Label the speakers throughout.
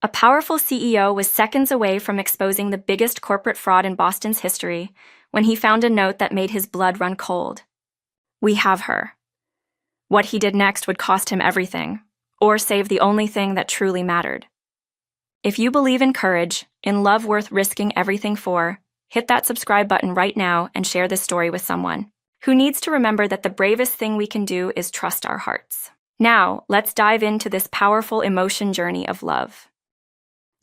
Speaker 1: A powerful CEO was seconds away from exposing the biggest corporate fraud in Boston's history when he found a note that made his blood run cold. "We have her." What he did next would cost him everything, or save the only thing that truly mattered. If you believe in courage, in love worth risking everything for, hit that subscribe button right now and share this story with someone who needs to remember that the bravest thing we can do is trust our hearts. Now, let's dive into this powerful emotion journey of love.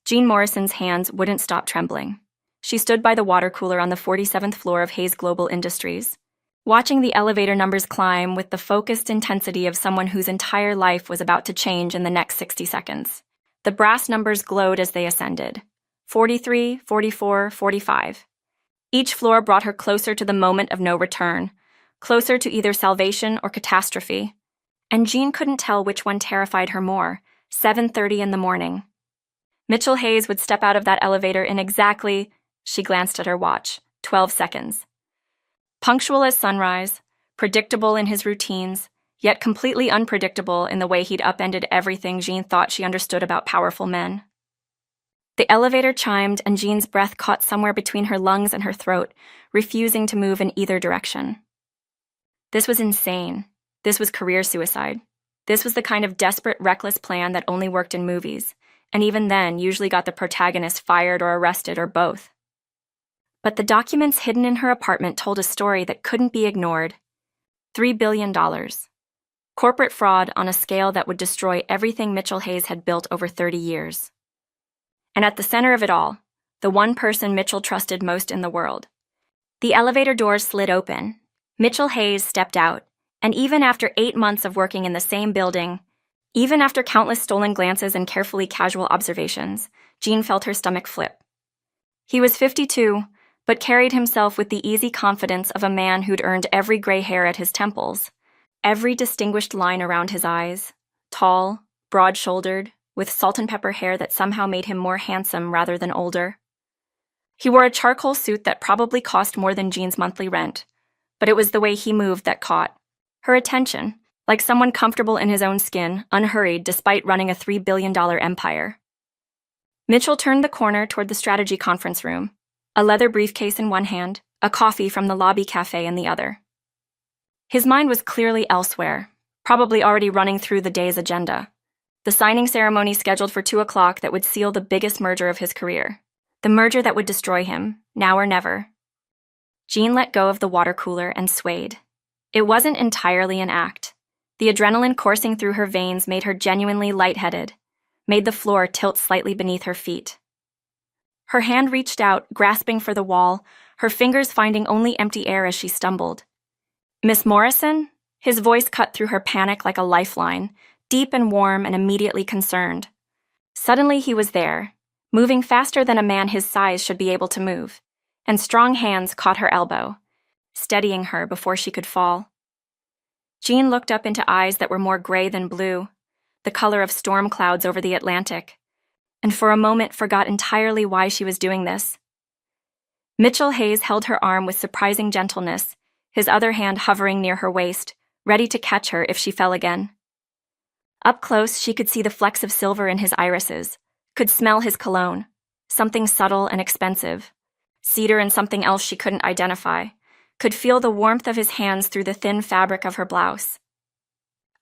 Speaker 1: Jean Morrison's hands wouldn't stop trembling. She stood by the water cooler on the 47th floor of Hayes Global Industries, watching the elevator numbers climb with the focused intensity of someone whose entire life was about to change in the next 60 seconds. The brass numbers glowed as they ascended. 43, 44, 45. Each floor brought her closer to the moment of no return, closer to either salvation or catastrophe. And Jean couldn't tell which one terrified her more. 7:30 in the morning. Mitchell Hayes would step out of that elevator in exactly, she glanced at her watch, 12 seconds. Punctual as sunrise, predictable in his routines, yet completely unpredictable in the way he'd upended everything Jean thought she understood about powerful men. The elevator chimed and Jean's breath caught somewhere between her lungs and her throat, refusing to move in either direction. This was insane. This was career suicide. This was the kind of desperate, reckless plan that only worked in movies, and even then usually got the protagonist fired or arrested or both. But the documents hidden in her apartment told a story that couldn't be ignored. $3 billion. Corporate fraud on a scale that would destroy everything Mitchell Hayes had built over 30 years. And at the center of it all, the one person Mitchell trusted most in the world. The elevator doors slid open. Mitchell Hayes stepped out, and even after 8 months of working in the same building, even after countless stolen glances and carefully casual observations, Jean felt her stomach flip. He was 52, but carried himself with the easy confidence of a man who'd earned every gray hair at his temples, every distinguished line around his eyes, tall, broad-shouldered, with salt and pepper hair that somehow made him more handsome rather than older. He wore a charcoal suit that probably cost more than Jean's monthly rent, but it was the way he moved that caught her attention, like someone comfortable in his own skin, unhurried despite running a $3 billion empire. Mitchell turned the corner toward the strategy conference room, a leather briefcase in one hand, a coffee from the lobby cafe in the other. His mind was clearly elsewhere, probably already running through the day's agenda. The signing ceremony scheduled for 2 o'clock that would seal the biggest merger of his career. The merger that would destroy him, now or never. Jean let go of the water cooler and swayed. It wasn't entirely an act. The adrenaline coursing through her veins made her genuinely lightheaded, made the floor tilt slightly beneath her feet. Her hand reached out, grasping for the wall, her fingers finding only empty air as she stumbled. "Miss Morrison?" His voice cut through her panic like a lifeline, deep and warm and immediately concerned. Suddenly he was there, moving faster than a man his size should be able to move, and strong hands caught her elbow, steadying her before she could fall. Jean looked up into eyes that were more gray than blue, the color of storm clouds over the Atlantic, and for a moment forgot entirely why she was doing this. Mitchell Hayes held her arm with surprising gentleness, his other hand hovering near her waist, ready to catch her if she fell again. Up close, she could see the flecks of silver in his irises, could smell his cologne, something subtle and expensive, cedar and something else she couldn't identify, could feel the warmth of his hands through the thin fabric of her blouse.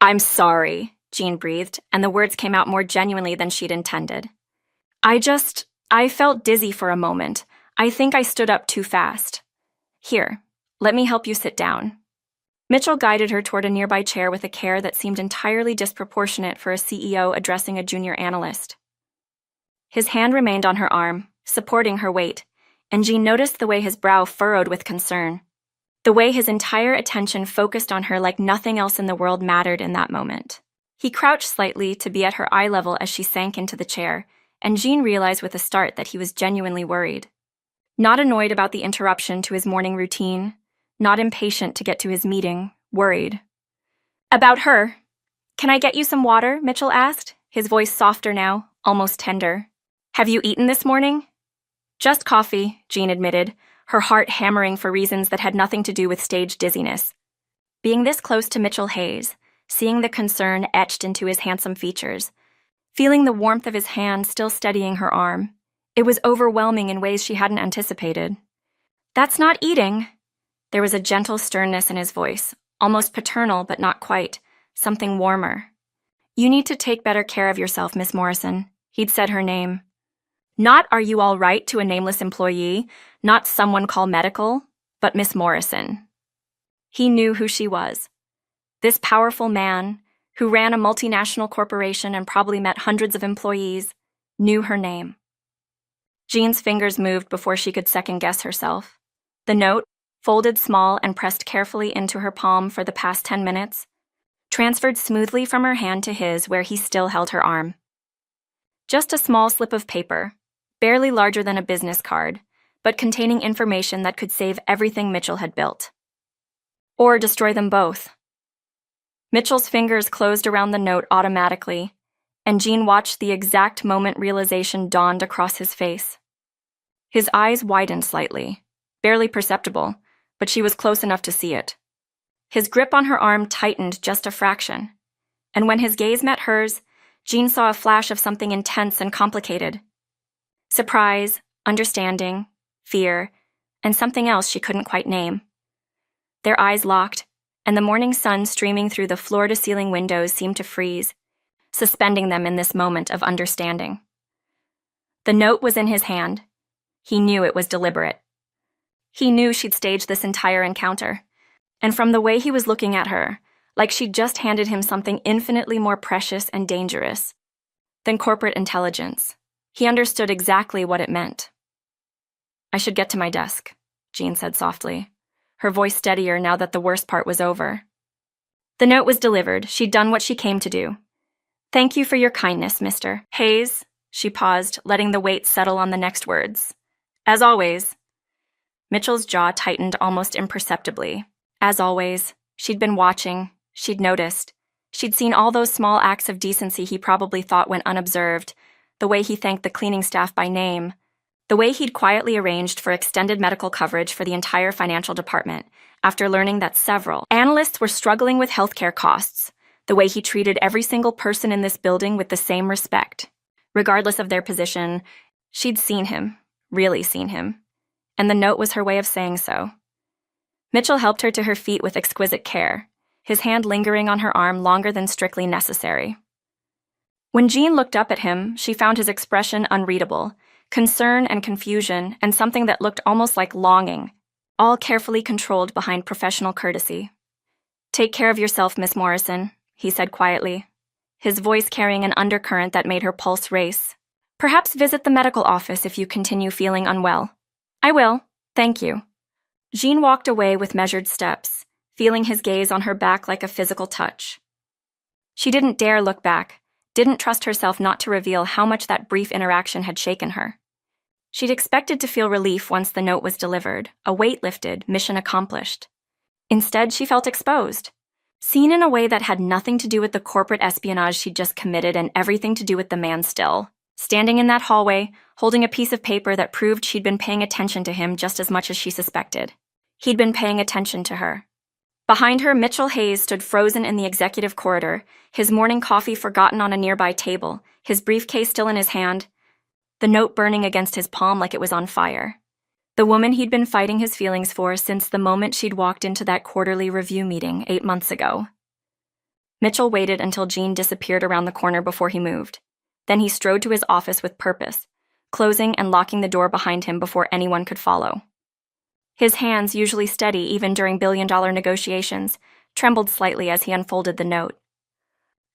Speaker 1: "I'm sorry," Jean breathed, and the words came out more genuinely than she'd intended. I felt dizzy for a moment. I think I stood up too fast. Here, let me help you sit down." Mitchell guided her toward a nearby chair with a care that seemed entirely disproportionate for a CEO addressing a junior analyst. His hand remained on her arm, supporting her weight, and Jean noticed the way his brow furrowed with concern, the way his entire attention focused on her like nothing else in the world mattered in that moment. He crouched slightly to be at her eye level as she sank into the chair, and Jean realized with a start that he was genuinely worried. Not annoyed about the interruption to his morning routine, not impatient to get to his meeting, worried. "About her. Can I get you some water?" Mitchell asked, his voice softer now, almost tender. "Have you eaten this morning?" "Just coffee," Jean admitted, her heart hammering for reasons that had nothing to do with stage dizziness. Being this close to Mitchell Hayes, seeing the concern etched into his handsome features, feeling the warmth of his hand still steadying her arm. It was overwhelming in ways she hadn't anticipated. "That's not eating." There was a gentle sternness in his voice, almost paternal but not quite, something warmer. "You need to take better care of yourself, Miss Morrison." He'd said her name. Not "Are you all right" to a nameless employee, not "Someone call medical," but Miss Morrison. He knew who she was. This powerful man, who ran a multinational corporation and probably met hundreds of employees, knew her name. Jean's fingers moved before she could second-guess herself. The note, folded small and pressed carefully into her palm for the past 10 minutes, transferred smoothly from her hand to his where he still held her arm. Just a small slip of paper, barely larger than a business card, but containing information that could save everything Mitchell had built. Or destroy them both. Mitchell's fingers closed around the note automatically, and Jean watched the exact moment realization dawned across his face. His eyes widened slightly, barely perceptible, but she was close enough to see it. His grip on her arm tightened just a fraction, and when his gaze met hers, Jean saw a flash of something intense and complicated. Surprise, understanding, fear, and something else she couldn't quite name. Their eyes locked, and the morning sun streaming through the floor-to-ceiling windows seemed to freeze, suspending them in this moment of understanding. The note was in his hand. He knew it was deliberate. He knew she'd staged this entire encounter, and from the way he was looking at her, like she'd just handed him something infinitely more precious and dangerous than corporate intelligence, he understood exactly what it meant. "I should get to my desk," Jean said softly, her voice steadier now that the worst part was over. The note was delivered. She'd done what she came to do. "Thank you for your kindness, Mr. Hayes." She paused, letting the weight settle on the next words. "As always." Mitchell's jaw tightened almost imperceptibly. As always, she'd been watching, she'd noticed. She'd seen all those small acts of decency he probably thought went unobserved, the way he thanked the cleaning staff by name, the way he'd quietly arranged for extended medical coverage for the entire financial department after learning that several analysts were struggling with healthcare costs, the way he treated every single person in this building with the same respect. Regardless of their position, she'd seen him, really seen him, and the note was her way of saying so. Mitchell helped her to her feet with exquisite care, his hand lingering on her arm longer than strictly necessary. When Jean looked up at him, she found his expression unreadable, concern and confusion, and something that looked almost like longing, all carefully controlled behind professional courtesy. "Take care of yourself, Miss Morrison," he said quietly, his voice carrying an undercurrent that made her pulse race. "Perhaps visit the medical office if you continue feeling unwell." "I will, thank you." Jean walked away with measured steps, feeling his gaze on her back like a physical touch. She didn't dare look back, didn't trust herself not to reveal how much that brief interaction had shaken her. She'd expected to feel relief once the note was delivered, a weight lifted, mission accomplished. Instead, she felt exposed, seen in a way that had nothing to do with the corporate espionage she'd just committed and everything to do with the man still, standing in that hallway, holding a piece of paper that proved she'd been paying attention to him just as much as she suspected. He'd been paying attention to her. Behind her, Mitchell Hayes stood frozen in the executive corridor, his morning coffee forgotten on a nearby table, his briefcase still in his hand, the note burning against his palm like it was on fire. The woman he'd been fighting his feelings for since the moment she'd walked into that quarterly review meeting 8 months ago. Mitchell waited until Jean disappeared around the corner before he moved. Then he strode to his office with purpose, closing and locking the door behind him before anyone could follow. His hands, usually steady even during billion-dollar negotiations, trembled slightly as he unfolded the note.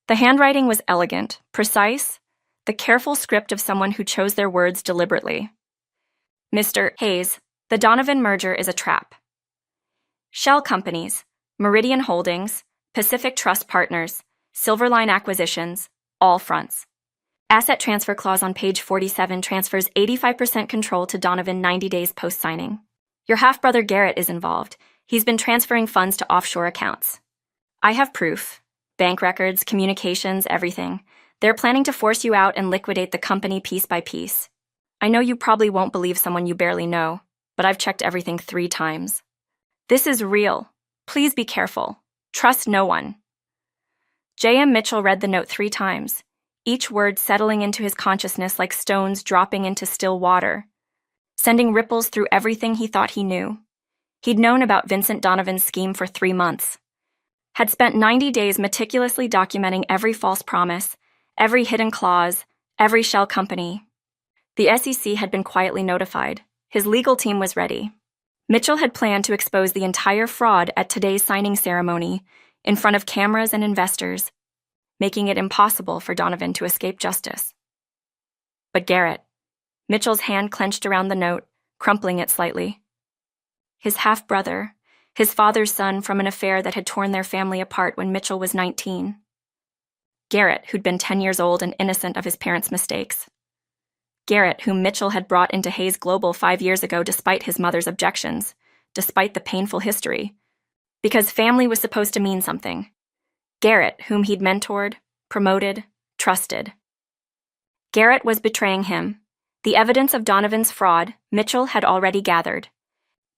Speaker 1: The handwriting was elegant, precise, the careful script of someone who chose their words deliberately. "Mr. Hayes, the Donovan merger is a trap. Shell companies, Meridian Holdings, Pacific Trust Partners, Silverline Acquisitions, all fronts. Asset transfer clause on page 47 transfers 85% control to Donovan 90 days post-signing. Your half-brother Garrett is involved. He's been transferring funds to offshore accounts. I have proof. Bank records, communications, everything. They're planning to force you out and liquidate the company piece by piece. I know you probably won't believe someone you barely know, but I've checked everything 3 times. This is real. Please be careful. Trust no one." J.M. Mitchell read the note 3 times, each word settling into his consciousness like stones dropping into still water, sending ripples through everything he thought he knew. He'd known about Vincent Donovan's scheme for 3 months, had spent 90 days meticulously documenting every false promise, every hidden clause, every shell company. The SEC had been quietly notified. His legal team was ready. Mitchell had planned to expose the entire fraud at today's signing ceremony in front of cameras and investors, making it impossible for Donovan to escape justice. But Garrett, Mitchell's hand clenched around the note, crumpling it slightly. His half-brother, his father's son from an affair that had torn their family apart when Mitchell was 19. Garrett, who'd been 10 years old and innocent of his parents' mistakes. Garrett, whom Mitchell had brought into Hayes Global 5 years ago despite his mother's objections, despite the painful history, because family was supposed to mean something. Garrett, whom he'd mentored, promoted, trusted. Garrett was betraying him. The evidence of Donovan's fraud, Mitchell had already gathered.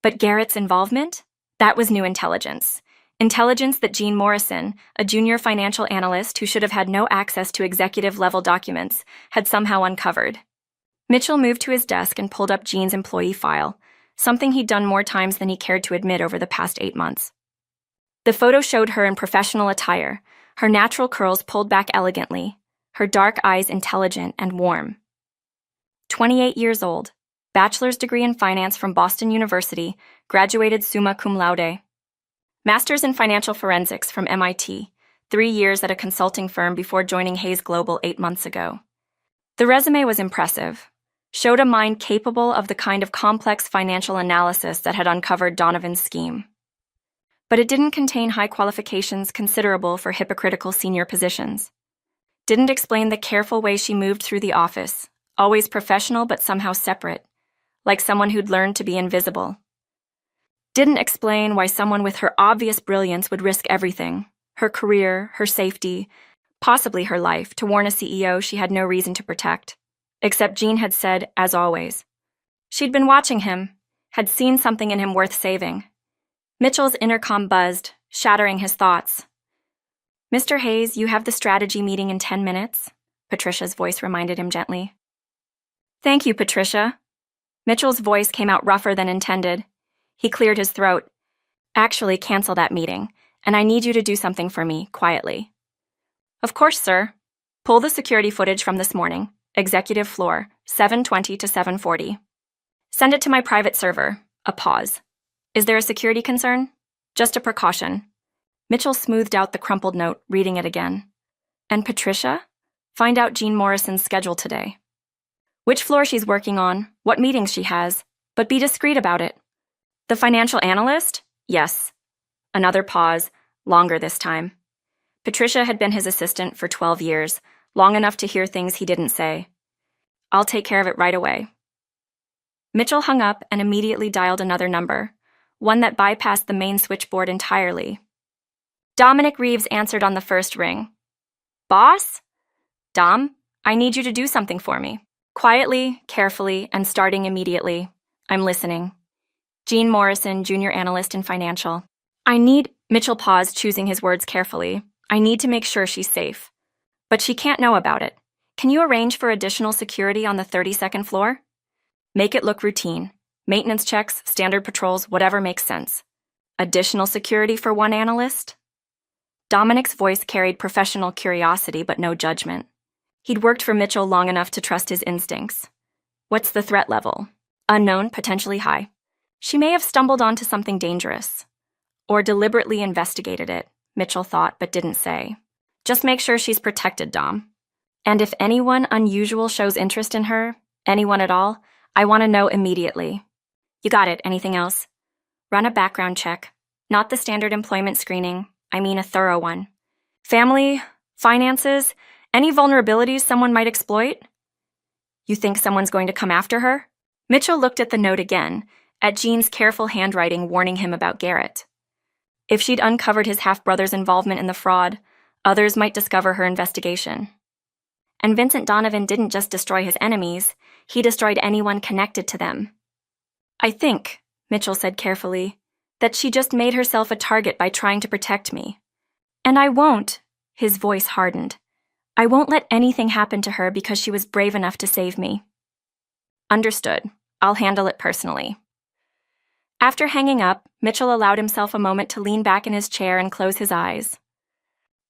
Speaker 1: But Garrett's involvement? That was new intelligence. Intelligence that Gene Morrison, a junior financial analyst who should have had no access to executive-level documents, had somehow uncovered. Mitchell moved to his desk and pulled up Gene's employee file, something he'd done more times than he cared to admit over the past 8 months. The photo showed her in professional attire, her natural curls pulled back elegantly, her dark eyes intelligent and warm. 28 years old, bachelor's degree in finance from Boston University, graduated summa cum laude. Master's in financial forensics from MIT, 3 years at a consulting firm before joining Hayes Global 8 months ago. The resume was impressive, showed a mind capable of the kind of complex financial analysis that had uncovered Donovan's scheme. But it didn't contain high qualifications considerable for hypocritical senior positions. Didn't explain the careful way she moved through the office, always professional but somehow separate, like someone who'd learned to be invisible. Didn't explain why someone with her obvious brilliance would risk everything, her career, her safety, possibly her life, to warn a CEO she had no reason to protect. Except Gene had said, as always. She'd been watching him, had seen something in him worth saving. Mitchell's intercom buzzed, shattering his thoughts. "Mr. Hayes, you have the strategy meeting in 10 minutes, Patricia's voice reminded him gently. "Thank you, Patricia." Mitchell's voice came out rougher than intended. He cleared his throat. "Actually, cancel that meeting, and I need you to do something for me, quietly." "Of course, sir. Pull the security footage from this morning. Executive floor, 7:20 to 7:40. Send it to my private server." A pause. "Is there a security concern?" "Just a precaution." Mitchell smoothed out the crumpled note, reading it again. "And Patricia? Find out Gene Morrison's schedule today. Which floor she's working on, what meetings she has, but be discreet about it." "The financial analyst?" "Yes." Another pause, longer this time. Patricia had been his assistant for 12 years, long enough to hear things he didn't say. "I'll take care of it right away." Mitchell hung up and immediately dialed another number, one that bypassed the main switchboard entirely. Dominic Reeves answered on the first ring. "Boss?" "Dom, I need you to do something for me. Quietly, carefully, and starting immediately. I'm listening. Gene Morrison, junior analyst in financial. Mitchell paused, choosing his words carefully. "I need to make sure she's safe. But she can't know about it. Can you arrange for additional security on the 32nd floor? Make it look routine. Maintenance checks, standard patrols, whatever makes sense. Additional security for one analyst?" Dominic's voice carried professional curiosity but no judgment. He'd worked for Mitchell long enough to trust his instincts. "What's the threat level?" "Unknown, potentially high. She may have stumbled onto something dangerous. Or deliberately investigated it," Mitchell thought but didn't say. "Just make sure she's protected, Dom. And if anyone unusual shows interest in her, anyone at all, I want to know immediately." "You got it. Anything else?" "Run a background check. Not the standard employment screening. I mean a thorough one. Family, finances, any vulnerabilities someone might exploit?" "You think someone's going to come after her?" Mitchell looked at the note again, at Gene's careful handwriting warning him about Garrett. If she'd uncovered his half-brother's involvement in the fraud, others might discover her investigation. And Vincent Donovan didn't just destroy his enemies, he destroyed anyone connected to them. "I think," Mitchell said carefully, "that she just made herself a target by trying to protect me. And I won't," his voice hardened, I won't let anything happen to her because she was brave enough to save me. Understood. I'll handle it personally. After hanging up, Mitchell allowed himself a moment to lean back in his chair and close his eyes.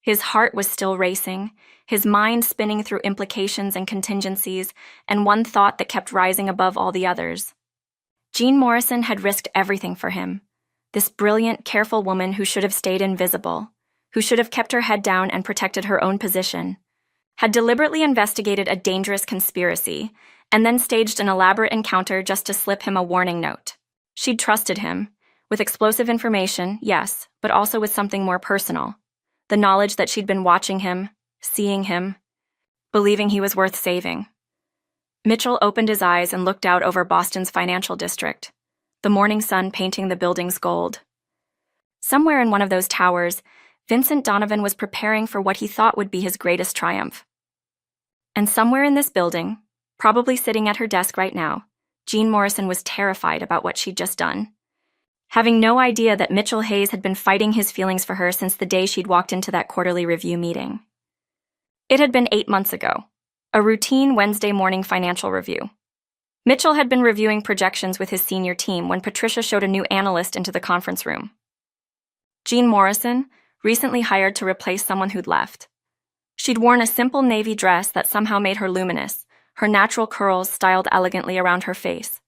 Speaker 1: His heart was still racing, his mind spinning through implications and contingencies, and one thought that kept rising above all the others. Jean Morrison had risked everything for him. This brilliant, careful woman who should have stayed invisible, who should have kept her head down and protected her own position, had deliberately investigated a dangerous conspiracy, and then staged an elaborate encounter just to slip him a warning note. She'd trusted him, with explosive information, yes, but also with something more personal. The knowledge that she'd been watching him, seeing him, believing he was worth saving. Mitchell opened his eyes and looked out over Boston's financial district, the morning sun painting the buildings gold. Somewhere in one of those towers, Vincent Donovan was preparing for what he thought would be his greatest triumph. And somewhere in this building, probably sitting at her desk right now, Jean Morrison was terrified about what she'd just done. Having no idea that Mitchell Hayes had been fighting his feelings for her since the day she'd walked into that quarterly review meeting. It had been 8 months ago, a routine Wednesday morning financial review. Mitchell had been reviewing projections with his senior team when Patricia showed a new analyst into the conference room. Jean Morrison, recently hired to replace someone who'd left. She'd worn a simple navy dress that somehow made her luminous, her natural curls styled elegantly around her face.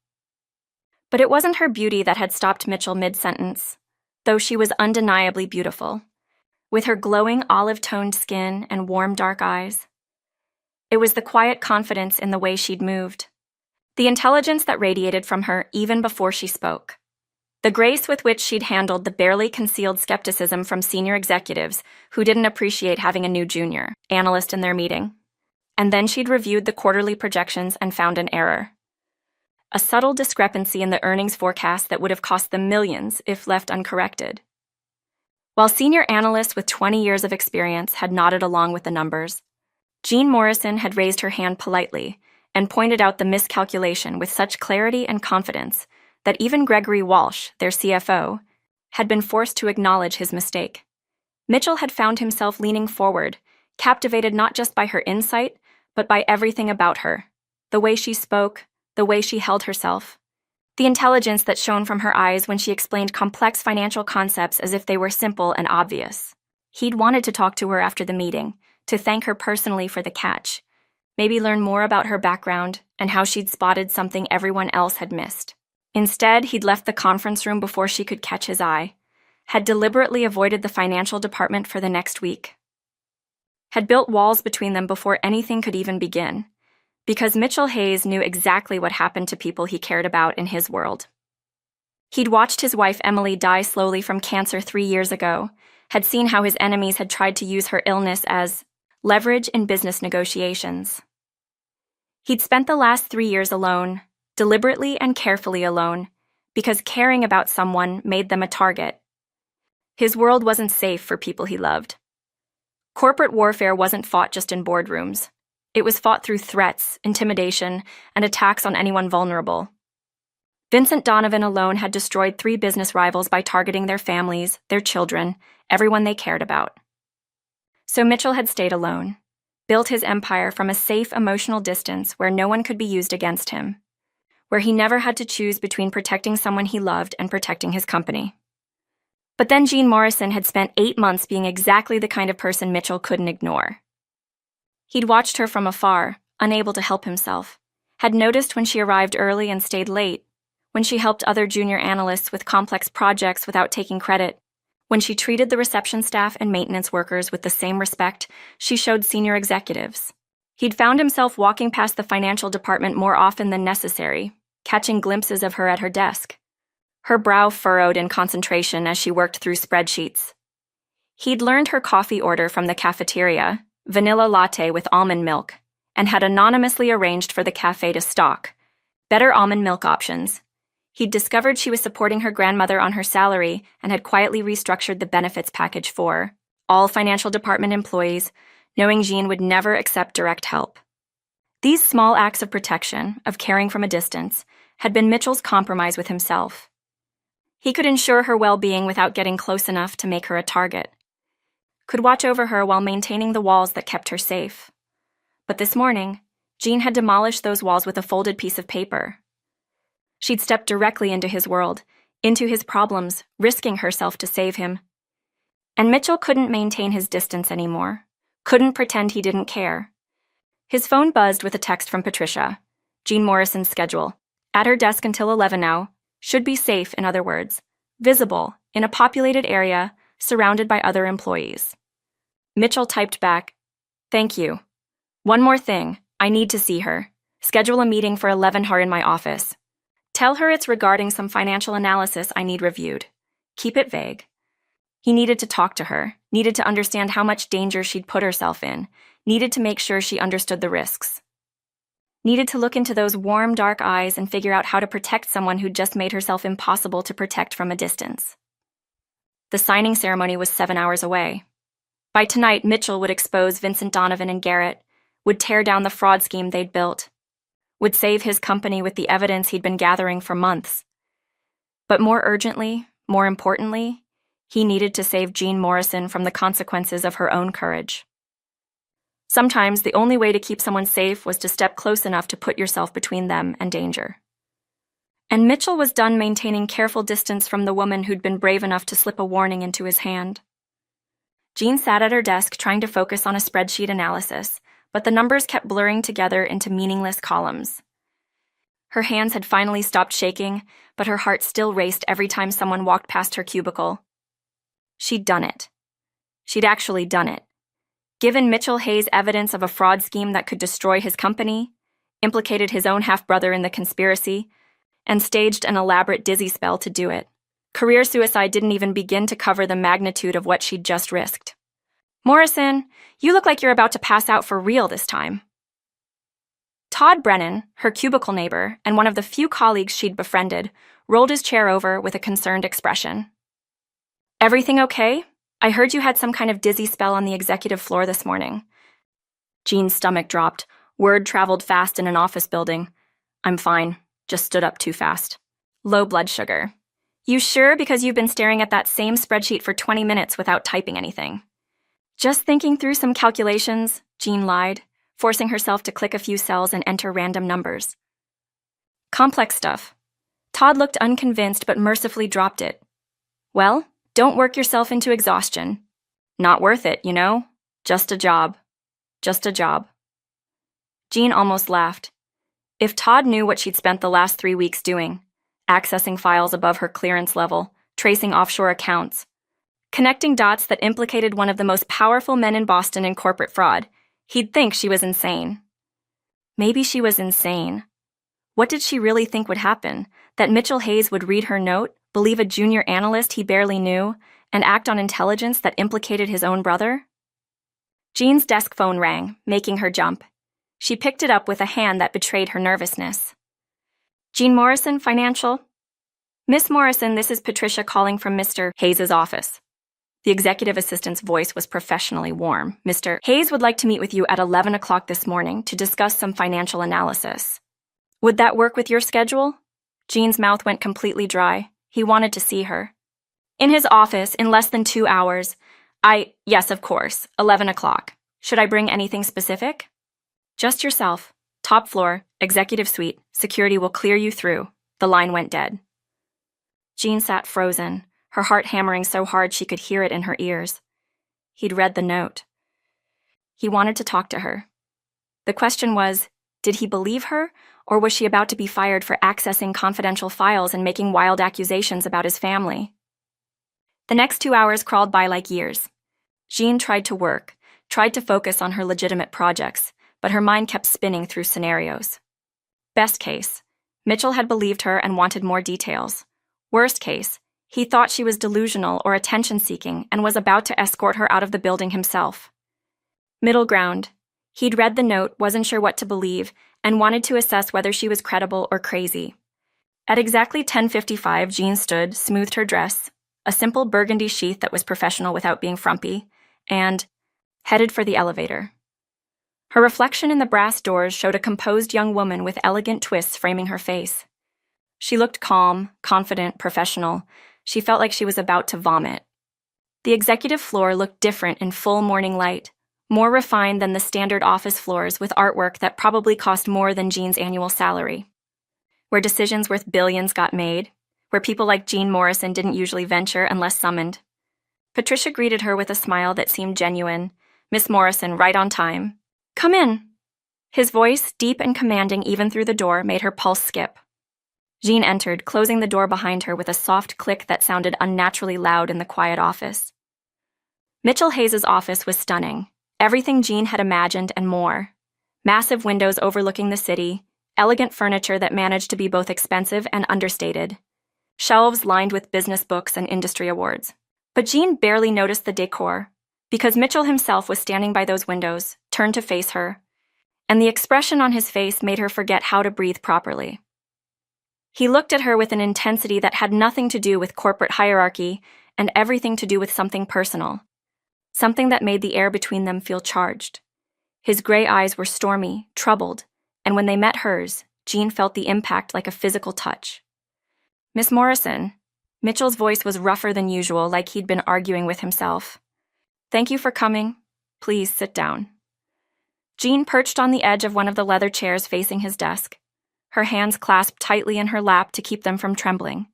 Speaker 1: But it wasn't her beauty that had stopped Mitchell mid-sentence, though she was undeniably beautiful, with her glowing olive-toned skin and warm dark eyes. It was the quiet confidence in the way she'd moved, the intelligence that radiated from her even before she spoke, the grace with which she'd handled the barely concealed skepticism from senior executives who didn't appreciate having a new junior analyst in their meeting. And then she'd reviewed the quarterly projections and found an error. A subtle discrepancy in the earnings forecast that would have cost them millions if left uncorrected. While senior analysts with 20 years of experience had nodded along with the numbers, Jean Morrison had raised her hand politely and pointed out the miscalculation with such clarity and confidence that even Gregory Walsh, their CFO, had been forced to acknowledge his mistake. Mitchell had found himself leaning forward, captivated not just by her insight, but by everything about her, the way she spoke, the way she held herself, the intelligence that shone from her eyes when she explained complex financial concepts as if they were simple and obvious. He'd wanted to talk to her after the meeting, to thank her personally for the catch, maybe learn more about her background and how she'd spotted something everyone else had missed. Instead, he'd left the conference room before she could catch his eye, had deliberately avoided the financial department for the next week, had built walls between them before anything could even begin, because Mitchell Hayes knew exactly what happened to people he cared about in his world. He'd watched his wife Emily die slowly from cancer 3 years ago, had seen how his enemies had tried to use her illness as leverage in business negotiations. He'd spent the last 3 years alone, deliberately and carefully alone, because caring about someone made them a target. His world wasn't safe for people he loved. Corporate warfare wasn't fought just in boardrooms. It was fought through threats, intimidation, and attacks on anyone vulnerable. Vincent Donovan alone had destroyed 3 business rivals by targeting their families, their children, everyone they cared about. So Mitchell had stayed alone, built his empire from a safe emotional distance where no one could be used against him, where he never had to choose between protecting someone he loved and protecting his company. But then Jean Morrison had spent 8 months being exactly the kind of person Mitchell couldn't ignore. He'd watched her from afar, unable to help himself, had noticed when she arrived early and stayed late, when she helped other junior analysts with complex projects without taking credit, when she treated the reception staff and maintenance workers with the same respect she showed senior executives. He'd found himself walking past the financial department more often than necessary, catching glimpses of her at her desk, her brow furrowed in concentration as she worked through spreadsheets. He'd learned her coffee order from the cafeteria, vanilla latte with almond milk, and had anonymously arranged for the cafe to stock better almond milk options. He'd discovered she was supporting her grandmother on her salary and had quietly restructured the benefits package for all financial department employees, knowing Jean would never accept direct help. These small acts of protection, of caring from a distance, had been Mitchell's compromise with himself. He could ensure her well-being without getting close enough to make her a target, could watch over her while maintaining the walls that kept her safe. But this morning, Jean had demolished those walls with a folded piece of paper. She'd stepped directly into his world, into his problems, risking herself to save him. And Mitchell couldn't maintain his distance anymore, couldn't pretend he didn't care. His phone buzzed with a text from Patricia. Jean Morrison's schedule. At her desk until 11 now. Should be safe, in other words. Visible, in a populated area, surrounded by other employees. Mitchell typed back, "Thank you. One more thing. I need to see her. Schedule a meeting for 11 in my office. Tell her it's regarding some financial analysis I need reviewed. Keep it vague." He needed to talk to her, needed to understand how much danger she'd put herself in, needed to make sure she understood the risks. Needed to look into those warm, dark eyes and figure out how to protect someone who'd just made herself impossible to protect from a distance. The signing ceremony was 7 hours away. By tonight, Mitchell would expose Vincent Donovan and Garrett, would tear down the fraud scheme they'd built, would save his company with the evidence he'd been gathering for months. But more urgently, more importantly, he needed to save Jean Morrison from the consequences of her own courage. Sometimes the only way to keep someone safe was to step close enough to put yourself between them and danger. And Mitchell was done maintaining careful distance from the woman who'd been brave enough to slip a warning into his hand. Jean sat at her desk trying to focus on a spreadsheet analysis, but the numbers kept blurring together into meaningless columns. Her hands had finally stopped shaking, but her heart still raced every time someone walked past her cubicle. She'd done it. She'd actually done it. Given Mitchell Hayes evidence of a fraud scheme that could destroy his company, implicated his own half-brother in the conspiracy, and staged an elaborate dizzy spell to do it. Career suicide didn't even begin to cover the magnitude of what she'd just risked. "Morrison, you look like you're about to pass out for real this time." Todd Brennan, her cubicle neighbor and one of the few colleagues she'd befriended, rolled his chair over with a concerned expression. "Everything okay? I heard you had some kind of dizzy spell on the executive floor this morning." Jean's stomach dropped. Word traveled fast in an office building. "I'm fine. Just stood up too fast. Low blood sugar." "You sure? Because you've been staring at that same spreadsheet for 20 minutes without typing anything." "Just thinking through some calculations," Jean lied, forcing herself to click a few cells and enter random numbers. "Complex stuff." Todd looked unconvinced but mercifully dropped it. "Well, don't work yourself into exhaustion. Not worth it, you know? Just a job. Just a job." Jean almost laughed. If Todd knew what she'd spent the last 3 weeks doing, accessing files above her clearance level, tracing offshore accounts, connecting dots that implicated one of the most powerful men in Boston in corporate fraud, he'd think she was insane. Maybe she was insane. What did she really think would happen? That Mitchell Hayes would read her note, believe a junior analyst he barely knew, and act on intelligence that implicated his own brother? Jean's desk phone rang, making her jump. She picked it up with a hand that betrayed her nervousness. "Jean Morrison, Financial?" "Miss Morrison, this is Patricia calling from Mr. Hayes' office." The executive assistant's voice was professionally warm. "Mr. Hayes would like to meet with you at 11 o'clock this morning to discuss some financial analysis. Would that work with your schedule?" Jean's mouth went completely dry. He wanted to see her. "In his office, in less than 2 hours. Yes, of course, 11 o'clock. Should I bring anything specific?" "Just yourself. Top floor, executive suite. Security will clear you through." The line went dead. Jean sat frozen, her heart hammering so hard she could hear it in her ears. He'd read the note. He wanted to talk to her. The question was, did he believe her, or was she about to be fired for accessing confidential files and making wild accusations about his family? The next 2 hours crawled by like years. Jean tried to work, tried to focus on her legitimate projects, but her mind kept spinning through scenarios. Best case, Mitchell had believed her and wanted more details. Worst case, he thought she was delusional or attention-seeking and was about to escort her out of the building himself. Middle ground. He'd read the note, wasn't sure what to believe, and wanted to assess whether she was credible or crazy. At exactly 10:55, Jean stood, smoothed her dress, a simple burgundy sheath that was professional without being frumpy, and headed for the elevator. Her reflection in the brass doors showed a composed young woman with elegant twists framing her face. She looked calm, confident, professional. She felt like she was about to vomit. The executive floor looked different in full morning light, more refined than the standard office floors with artwork that probably cost more than Jean's annual salary. Where decisions worth billions got made, where people like Jean Morrison didn't usually venture unless summoned. Patricia greeted her with a smile that seemed genuine. Miss Morrison, right on time. Come in. His voice, deep and commanding even through the door, made her pulse skip. Jean entered, closing the door behind her with a soft click that sounded unnaturally loud in the quiet office. Mitchell Hayes' office was stunning. Everything Jean had imagined and more. Massive windows overlooking the city, elegant furniture that managed to be both expensive and understated. Shelves lined with business books and industry awards. But Jean barely noticed the decor, because Mitchell himself was standing by those windows, turned to face her, and the expression on his face made her forget how to breathe properly. He looked at her with an intensity that had nothing to do with corporate hierarchy and everything to do with something personal. Something that made the air between them feel charged. His gray eyes were stormy, troubled, and when they met hers, Jean felt the impact like a physical touch. Miss Morrison. Mitchell's voice was rougher than usual, like he'd been arguing with himself. Thank you for coming. Please sit down. Jean perched on the edge of one of the leather chairs facing his desk, her hands clasped tightly in her lap to keep them from trembling.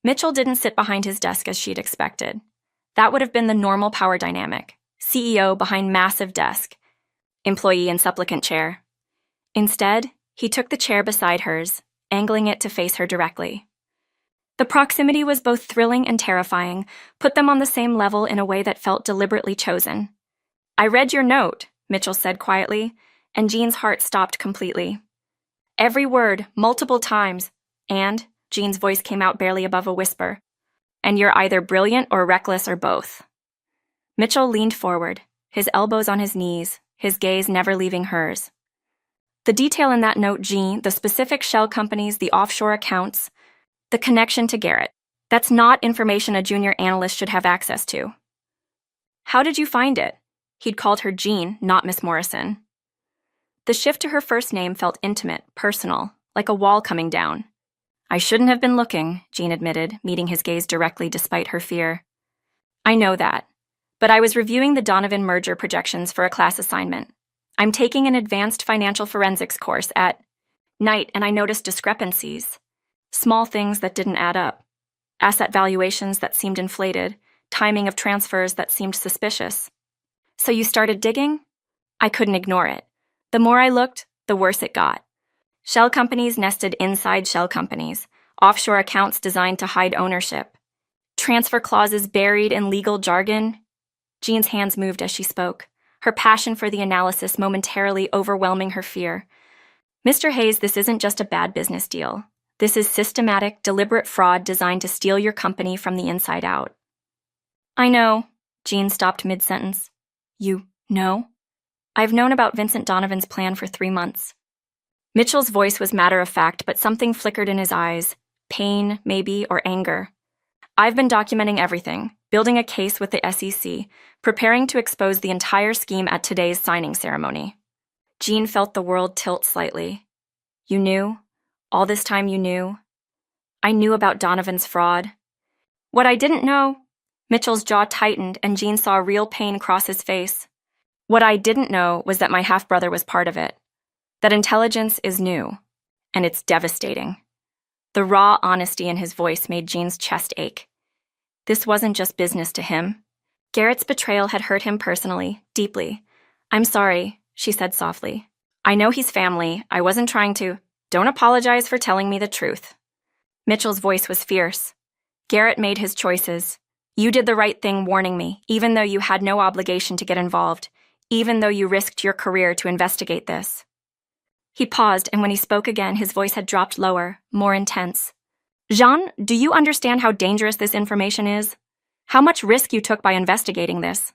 Speaker 1: Mitchell didn't sit behind his desk as she'd expected. That would have been the normal power dynamic. CEO behind massive desk, employee in supplicant chair. Instead, he took the chair beside hers, angling it to face her directly. The proximity was both thrilling and terrifying, put them on the same level in a way that felt deliberately chosen. I read your note, Mitchell said quietly, and Jean's heart stopped completely. Every word, multiple times, and, Jean's voice came out barely above a whisper, and you're either brilliant or reckless or both. Mitchell leaned forward, his elbows on his knees, his gaze never leaving hers. The detail in that note, Jean, the specific shell companies, the offshore accounts, the connection to Garrett, that's not information a junior analyst should have access to. How did you find it? He'd called her Jean, not Miss Morrison. The shift to her first name felt intimate, personal, like a wall coming down. I shouldn't have been looking, Jean admitted, meeting his gaze directly despite her fear. I know that, but I was reviewing the Donovan merger projections for a class assignment. I'm taking an advanced financial forensics course at night, and I noticed discrepancies. Small things that didn't add up. Asset valuations that seemed inflated, timing of transfers that seemed suspicious. So you started digging? I couldn't ignore it. The more I looked, the worse it got. Shell companies nested inside shell companies, offshore accounts designed to hide ownership. Transfer clauses buried in legal jargon. Jean's hands moved as she spoke, her passion for the analysis momentarily overwhelming her fear. Mr. Hayes, this isn't just a bad business deal. This is systematic, deliberate fraud designed to steal your company from the inside out. I know. Jean stopped mid-sentence. You know? I've known about Vincent Donovan's plan for 3 months. Mitchell's voice was matter-of-fact, but something flickered in his eyes. Pain, maybe, or anger. I've been documenting everything, building a case with the SEC, preparing to expose the entire scheme at today's signing ceremony. Jean felt the world tilt slightly. You knew? All this time you knew? I knew about Donovan's fraud. What I didn't know? Mitchell's jaw tightened and Jean saw real pain cross his face. What I didn't know was that my half-brother was part of it. That intelligence is new, and it's devastating. The raw honesty in his voice made Jean's chest ache. This wasn't just business to him. Garrett's betrayal had hurt him personally, deeply. I'm sorry, she said softly. I know he's family. I wasn't trying to. Don't apologize for telling me the truth. Mitchell's voice was fierce. Garrett made his choices. You did the right thing warning me, even though you had no obligation to get involved, even though you risked your career to investigate this. He paused, and when he spoke again, his voice had dropped lower, more intense. Jean, do you understand how dangerous this information is? How much risk you took by investigating this?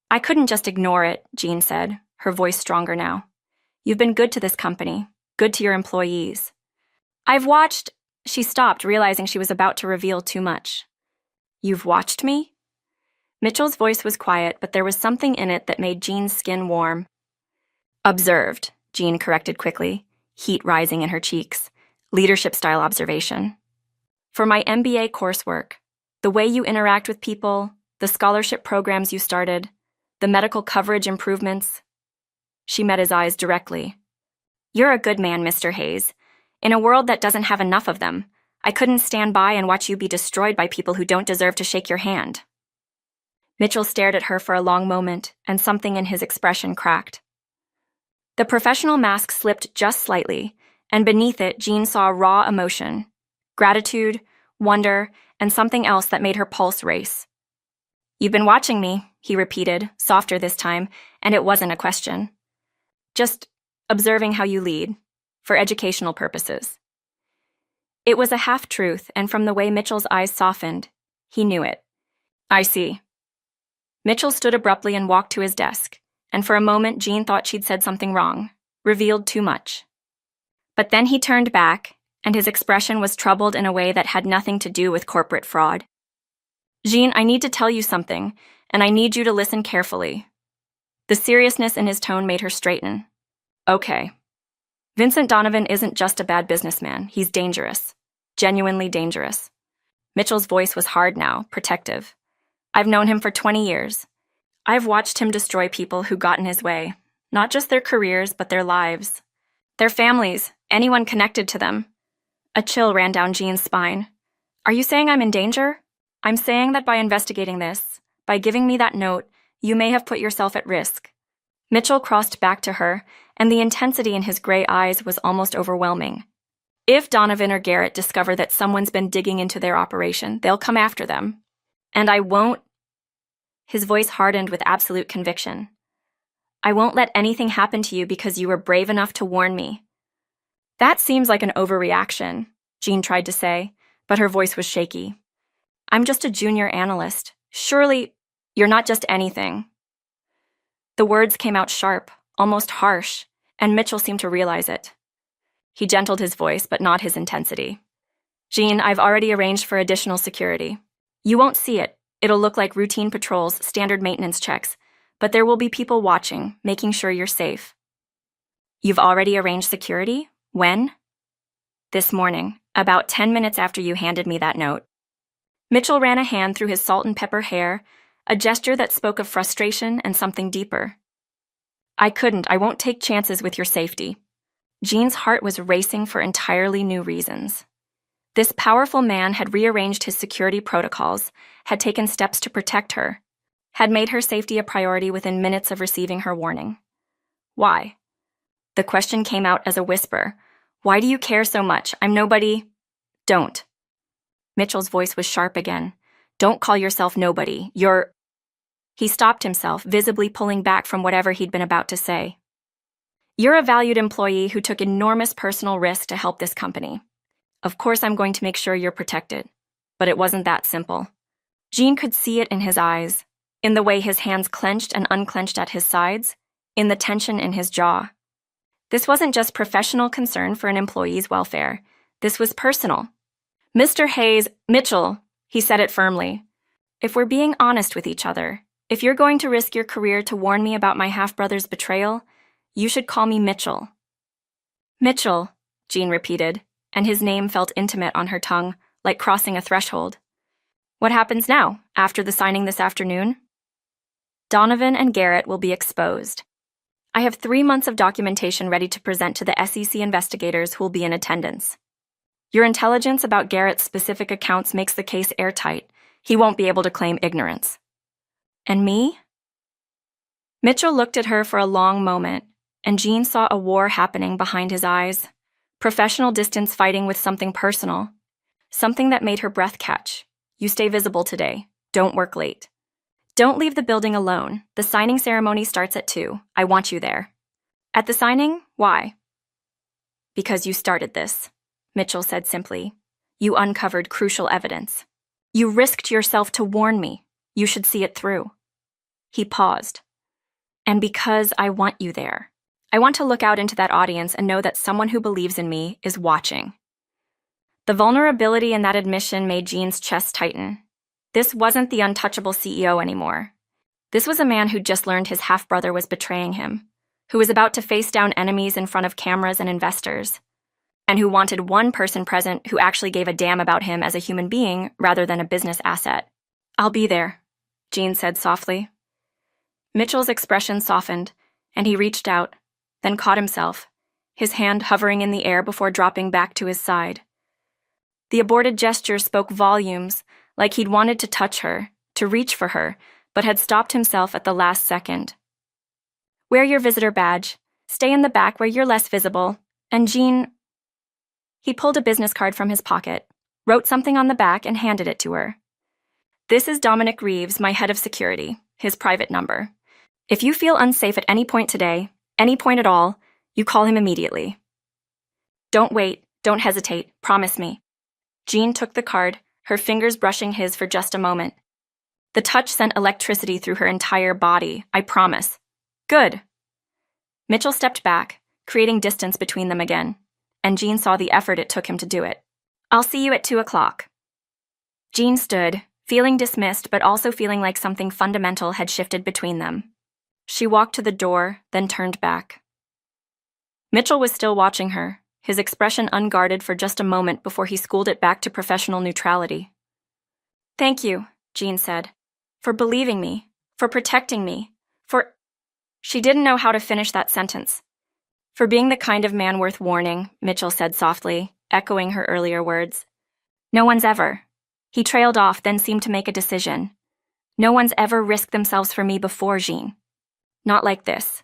Speaker 1: I couldn't just ignore it, Jean said, her voice stronger now. You've been good to this company, good to your employees. I've watched... She stopped, realizing she was about to reveal too much. You've watched me? Mitchell's voice was quiet, but there was something in it that made Jean's skin warm. Observed, Jean corrected quickly, heat rising in her cheeks. Leadership-style observation. For my MBA coursework, the way you interact with people, the scholarship programs you started, the medical coverage improvements. She met his eyes directly. You're a good man, Mr. Hayes. In a world that doesn't have enough of them, I couldn't stand by and watch you be destroyed by people who don't deserve to shake your hand. Mitchell stared at her for a long moment, and something in his expression cracked. The professional mask slipped just slightly, and beneath it, Jean saw raw emotion, gratitude, wonder, and something else that made her pulse race. You've been watching me, he repeated, softer this time, and it wasn't a question. Just observing how you lead, for educational purposes. It was a half-truth, and from the way Mitchell's eyes softened, he knew it. I see. Mitchell stood abruptly and walked to his desk, and for a moment Jean thought she'd said something wrong, revealed too much. But then he turned back, and his expression was troubled in a way that had nothing to do with corporate fraud. Jean, I need to tell you something, and I need you to listen carefully. The seriousness in his tone made her straighten. Okay. Vincent Donovan isn't just a bad businessman, he's dangerous. Genuinely dangerous. Mitchell's voice was hard now, protective. I've known him for 20 years. I've watched him destroy people who got in his way. Not just their careers, but their lives. Their families, anyone connected to them. A chill ran down Jean's spine. Are you saying I'm in danger? I'm saying that by investigating this, by giving me that note, you may have put yourself at risk. Mitchell crossed back to her, and the intensity in his gray eyes was almost overwhelming. If Donovan or Garrett discover that someone's been digging into their operation, they'll come after them. And I won't... His voice hardened with absolute conviction. I won't let anything happen to you because you were brave enough to warn me. That seems like an overreaction, Jean tried to say, but her voice was shaky. I'm just a junior analyst. Surely, you're not just anything. The words came out sharp, almost harsh, and Mitchell seemed to realize it. He gentled his voice, but not his intensity. Jean, I've already arranged for additional security. You won't see it. It'll look like routine patrols, standard maintenance checks, but there will be people watching, making sure you're safe. You've already arranged security? When? This morning, about 10 minutes after you handed me that note. Mitchell ran a hand through his salt and pepper hair, a gesture that spoke of frustration and something deeper. I won't take chances with your safety. Jean's heart was racing for entirely new reasons. This powerful man had rearranged his security protocols, had taken steps to protect her, had made her safety a priority within minutes of receiving her warning. Why? The question came out as a whisper. Why do you care so much? I'm nobody. Don't. Mitchell's voice was sharp again. Don't call yourself nobody. You're... He stopped himself, visibly pulling back from whatever he'd been about to say. You're a valued employee who took enormous personal risk to help this company. Of course I'm going to make sure you're protected. But it wasn't that simple. Jean could see it in his eyes, in the way his hands clenched and unclenched at his sides, in the tension in his jaw. This wasn't just professional concern for an employee's welfare. This was personal. Mr. Hayes, Mitchell, he said it firmly. If we're being honest with each other, if you're going to risk your career to warn me about my half-brother's betrayal, you should call me Mitchell. Mitchell, Jean repeated, and his name felt intimate on her tongue, like crossing a threshold. What happens now, after the signing this afternoon? Donovan and Garrett will be exposed. I have 3 months of documentation ready to present to the SEC investigators who will be in attendance. Your intelligence about Garrett's specific accounts makes the case airtight. He won't be able to claim ignorance. And me? Mitchell looked at her for a long moment, and Jean saw a war happening behind his eyes. Professional distance fighting with something personal. Something that made her breath catch. You stay visible today. Don't work late. Don't leave the building alone. The signing ceremony starts at 2. I want you there. At the signing? Why? Because you started this, Mitchell said simply. You uncovered crucial evidence. You risked yourself to warn me. You should see it through. He paused. And because I want you there. I want to look out into that audience and know that someone who believes in me is watching. The vulnerability in that admission made Jean's chest tighten. This wasn't the untouchable CEO anymore. This was a man who'd just learned his half-brother was betraying him, who was about to face down enemies in front of cameras and investors, and who wanted one person present who actually gave a damn about him as a human being rather than a business asset. I'll be there, Jean said softly. Mitchell's expression softened, and he reached out, then caught himself, his hand hovering in the air before dropping back to his side. The aborted gesture spoke volumes, like he'd wanted to touch her, to reach for her, but had stopped himself at the last second. Wear your visitor badge, stay in the back where you're less visible, and Jean... He pulled a business card from his pocket, wrote something on the back, and handed it to her. This is Dominic Reeves, my head of security, his private number. If you feel unsafe at any point today, any point at all, you call him immediately. Don't wait, don't hesitate, promise me. Jean took the card, her fingers brushing his for just a moment. The touch sent electricity through her entire body, I promise. Good. Mitchell stepped back, creating distance between them again, and Jean saw the effort it took him to do it. I'll see you at 2 o'clock. Jean stood, feeling dismissed but also feeling like something fundamental had shifted between them. She walked to the door, then turned back. Mitchell was still watching her, his expression unguarded for just a moment before he schooled it back to professional neutrality. Thank you, Jean said, for believing me, for protecting me, for... She didn't know how to finish that sentence. For being the kind of man worth warning, Mitchell said softly, echoing her earlier words. No one's ever. He trailed off, then seemed to make a decision. No one's ever risked themselves for me before, Jean. Not like this.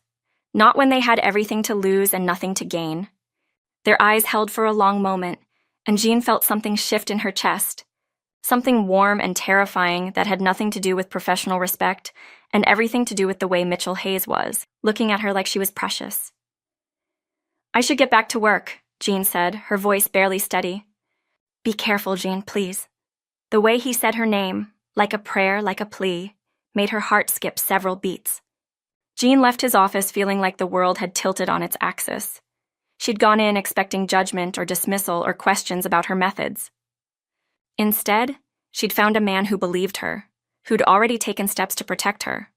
Speaker 1: Not when they had everything to lose and nothing to gain. Their eyes held for a long moment, and Jean felt something shift in her chest. Something warm and terrifying that had nothing to do with professional respect and everything to do with the way Mitchell Hayes was, looking at her like she was precious. I should get back to work, Jean said, her voice barely steady. Be careful, Jean, please. The way he said her name, like a prayer, like a plea, made her heart skip several beats. Jean left his office feeling like the world had tilted on its axis. She'd gone in expecting judgment or dismissal or questions about her methods. Instead, she'd found a man who believed her, who'd already taken steps to protect her,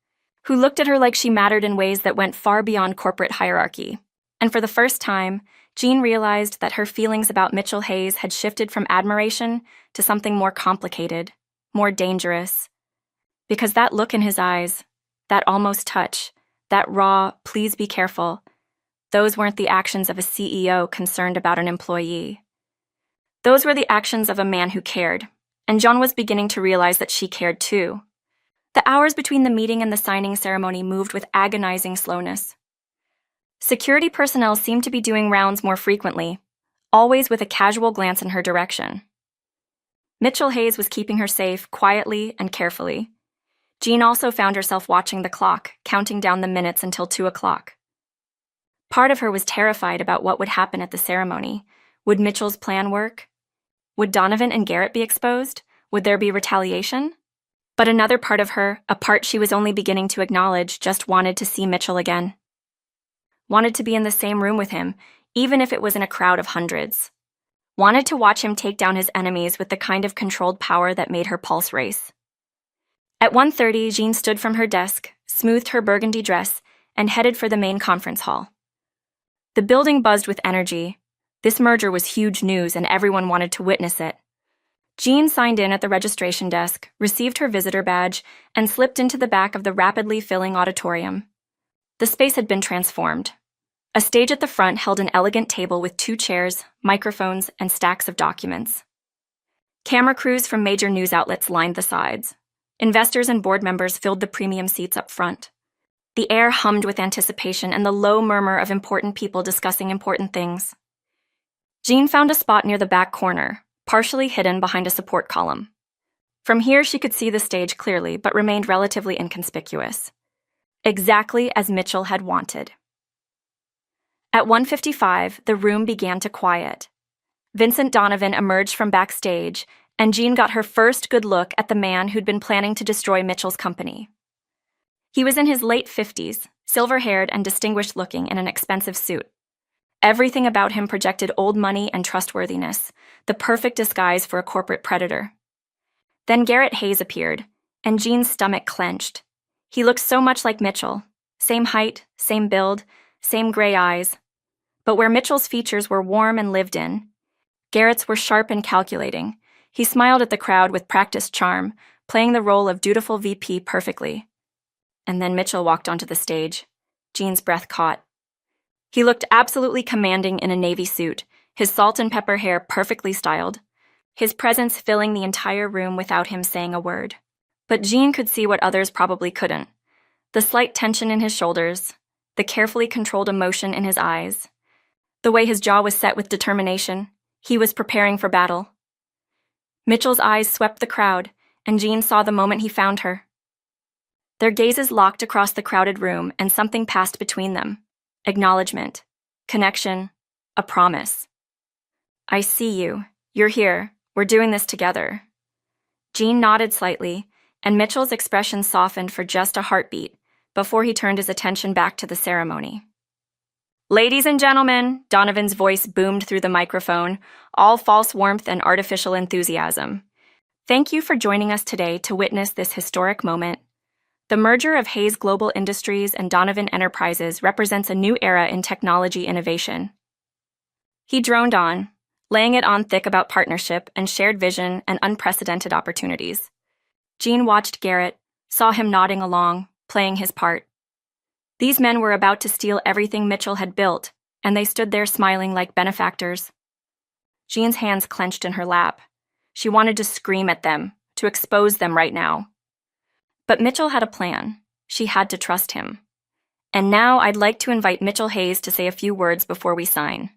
Speaker 1: who looked at her like she mattered in ways that went far beyond corporate hierarchy. And for the first time, Jean realized that her feelings about Mitchell Hayes had shifted from admiration to something more complicated, more dangerous. Because that look in his eyes, that almost touch, that raw, please be careful, those weren't the actions of a CEO concerned about an employee. Those were the actions of a man who cared, and Jean was beginning to realize that she cared too. The hours between the meeting and the signing ceremony moved with agonizing slowness. Security personnel seemed to be doing rounds more frequently, always with a casual glance in her direction. Mitchell Hayes was keeping her safe quietly and carefully. Jean also found herself watching the clock, counting down the minutes until 2 o'clock. Part of her was terrified about what would happen at the ceremony. Would Mitchell's plan work? Would Donovan and Garrett be exposed? Would there be retaliation? But another part of her, a part she was only beginning to acknowledge, just wanted to see Mitchell again. Wanted to be in the same room with him, even if it was in a crowd of hundreds. Wanted to watch him take down his enemies with the kind of controlled power that made her pulse race. At 1:30, Jean stood from her desk, smoothed her burgundy dress, and headed for the main conference hall. The building buzzed with energy. This merger was huge news and everyone wanted to witness it. Jean signed in at the registration desk, received her visitor badge, and slipped into the back of the rapidly filling auditorium. The space had been transformed. A stage at the front held an elegant table with 2 chairs, microphones, and stacks of documents. Camera crews from major news outlets lined the sides. Investors and board members filled the premium seats up front. The air hummed with anticipation and the low murmur of important people discussing important things. Jean found a spot near the back corner, partially hidden behind a support column. From here she could see the stage clearly, but remained relatively inconspicuous. Exactly as Mitchell had wanted. At 1:55, the room began to quiet. Vincent Donovan emerged from backstage, and Jean got her first good look at the man who'd been planning to destroy Mitchell's company. He was in his late 50s, silver-haired and distinguished-looking in an expensive suit. Everything about him projected old money and trustworthiness, the perfect disguise for a corporate predator. Then Garrett Hayes appeared, and Jean's stomach clenched. He looked so much like Mitchell. Same height, same build, same gray eyes. But where Mitchell's features were warm and lived in, Garrett's were sharp and calculating. He smiled at the crowd with practiced charm, playing the role of dutiful VP perfectly. and then Mitchell walked onto the stage. Jean's breath caught. He looked absolutely commanding in a navy suit, his salt and pepper hair perfectly styled, his presence filling the entire room without him saying a word. But Jean could see what others probably couldn't. The slight tension in his shoulders, the carefully controlled emotion in his eyes, the way his jaw was set with determination. He was preparing for battle. Mitchell's eyes swept the crowd, and Jean saw the moment he found her. Their gazes locked across the crowded room, and something passed between them. Acknowledgement, connection, a promise. I see you. You're here. We're doing this together. Jean nodded slightly, and Mitchell's expression softened for just a heartbeat before he turned his attention back to the ceremony. Ladies and gentlemen, Donovan's voice boomed through the microphone, all false warmth and artificial enthusiasm. Thank you for joining us today to witness this historic moment. The merger of Hayes Global Industries and Donovan Enterprises represents a new era in technology innovation. He droned on, laying it on thick about partnership and shared vision and unprecedented opportunities. Jean watched Garrett, saw him nodding along, playing his part. These men were about to steal everything Mitchell had built, and they stood there smiling like benefactors. Jean's hands clenched in her lap. She wanted to scream at them, to expose them right now. But Mitchell had a plan. She had to trust him. And now I'd like to invite Mitchell Hayes to say a few words before we sign.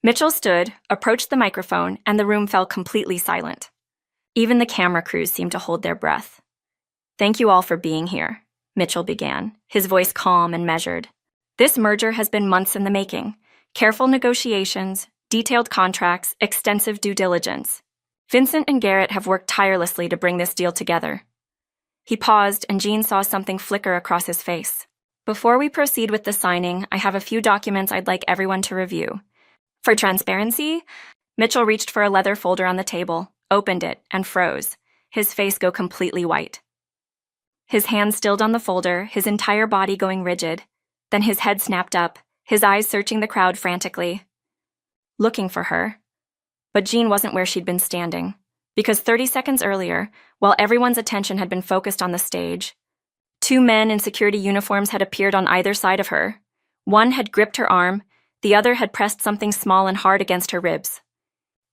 Speaker 1: Mitchell stood, approached the microphone, and the room fell completely silent. Even the camera crews seemed to hold their breath. Thank you all for being here, Mitchell began, his voice calm and measured. This merger has been months in the making. Careful negotiations, detailed contracts, extensive due diligence. Vincent and Garrett have worked tirelessly to bring this deal together. He paused, and Jean saw something flicker across his face. Before we proceed with the signing, I have a few documents I'd like everyone to review. For transparency, Mitchell reached for a leather folder on the table, opened it, and froze, his face go completely white. His hand stilled on the folder, his entire body going rigid. Then his head snapped up, his eyes searching the crowd frantically. Looking for her. But Jean wasn't where she'd been standing, because 30 seconds earlier, while everyone's attention had been focused on the stage, two men in security uniforms had appeared on either side of her. One had gripped her arm, the other had pressed something small and hard against her ribs.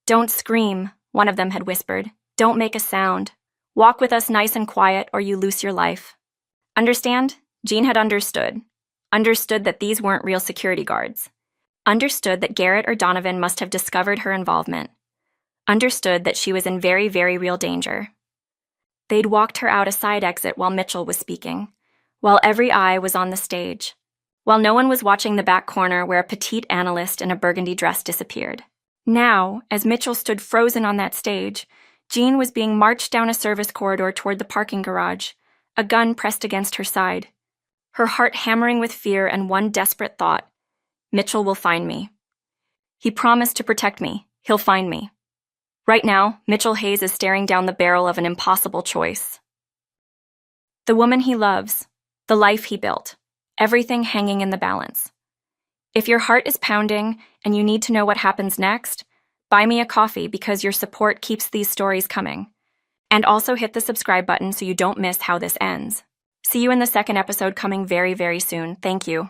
Speaker 1: Don't scream, one of them had whispered. Don't make a sound. Walk with us nice and quiet, or you lose your life. Understand? Jean had understood. Understood that these weren't real security guards. Understood that Garrett or Donovan must have discovered her involvement. Understood that she was in very, very real danger. They'd walked her out a side exit while Mitchell was speaking, while every eye was on the stage, while no one was watching the back corner where a petite analyst in a burgundy dress disappeared. Now, as Mitchell stood frozen on that stage, Jean was being marched down a service corridor toward the parking garage, a gun pressed against her side. Her heart hammering with fear and one desperate thought: Mitchell will find me. He promised to protect me. He'll find me. Right now, Mitchell Hayes is staring down the barrel of an impossible choice. The woman he loves, the life he built, everything hanging in the balance. If your heart is pounding and you need to know what happens next, buy me a coffee because your support keeps these stories coming. And also hit the subscribe button so you don't miss how this ends. See you in the second episode coming very, very soon. Thank you.